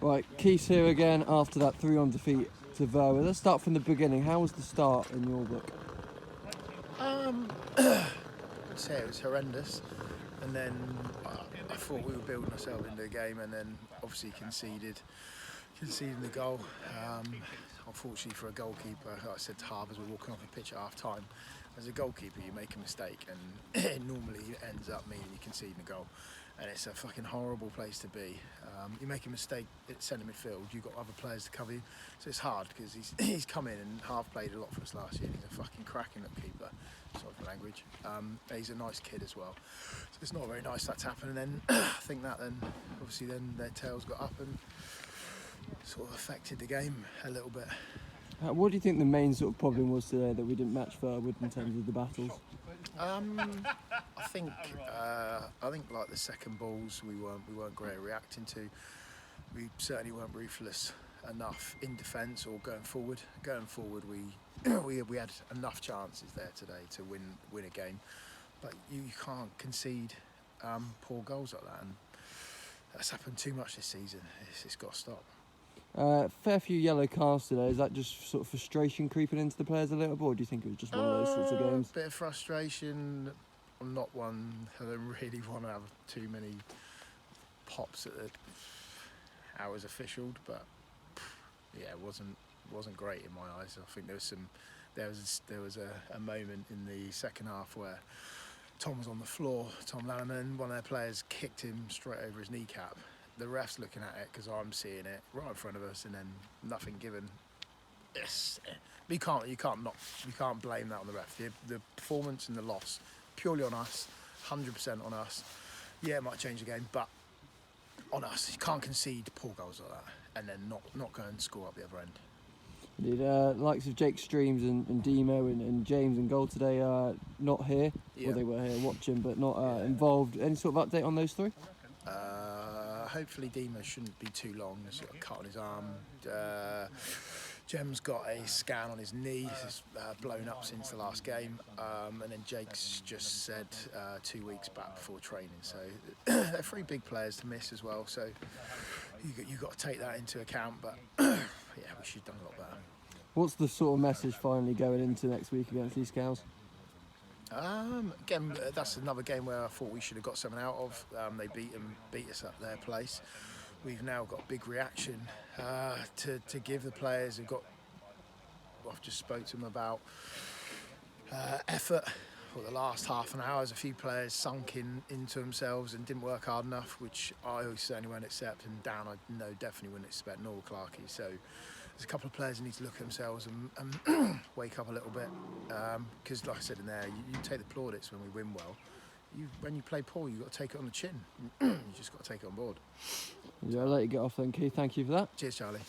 Right, Keith's here again after that 3-1 defeat to Verwood. Let's start from the beginning. How was the start in your book? I'd say it was horrendous, and then I thought we were building ourselves into a game, and then obviously conceding the goal. Unfortunately for a goalkeeper, like I said to Harbour as we're walking off the pitch at half time, as a goalkeeper you make a mistake and it normally ends up meaning you conceding a goal, and it's a fucking horrible place to be. You make a mistake at centre midfield, you've got other players to cover you, so it's hard because he's come in and half played a lot for us last year, and he's a fucking cracking little keeper, sorry for language. He's a nice kid as well, so it's not very nice that's happened, and then I think that then obviously then their tails got up and sort of affected the game a little bit. What do you think the main sort of problem was today that we didn't match Verwood in terms of the battles? I think like the second balls we weren't great at reacting to. We certainly weren't ruthless enough in defence or going forward. Going forward, we had enough chances there today to win a game, but you can't concede poor goals like that, and that's happened too much this season. It's got to stop. Fair few yellow cards today. Is that just sort of frustration creeping into the players a little bit, or do you think it was just one of those sorts of games? A bit of frustration. I'm not one who don't really want to have too many pops at how it was officialed, but yeah, it wasn't great in my eyes. I think there was a moment in the second half where Tom was on the floor. Tom Lanneman, one of their players, kicked him straight over his kneecap. The ref's looking at it because I'm seeing it right in front of us, and then nothing given. Yes, but you can't blame that on the ref. The performance and the loss purely on us, 100% on us. Yeah, it might change the game, but on us. You can't concede poor goals like that and then not go and score up the other end. Indeed, likes of Jake Streams and Demo and James and Gold today not here. Yeah. Well, they were here watching, but not involved. Any sort of update on those three? Hopefully Demo shouldn't be too long. He's got a cut on his arm. Jem's got a scan on his knee. It's blown up since the last game. And then Jake's just said 2 weeks back before training. So they're three big players to miss as well. So you've got to take that into account. But yeah, we should have done a lot better. What's the sort of message finally going into next week against these cows? Again, that's another game where I thought we should have got something out of. They beat us at their place. We've now got big reaction to give the players who've got. I've just spoke to them about effort. For the last half an hour, a few players sunk into themselves and didn't work hard enough, which I certainly won't accept. And Dan, I know definitely wouldn't expect, nor Clarkey. So there's a couple of players who need to look at themselves and wake up a little bit. Because, like I said in there, you take the plaudits when we win well. When you play poor, you've got to take it on the chin. You just got to take it on board. Yeah, I'll let you get off then, Keith. Thank you for that. Cheers, Charlie.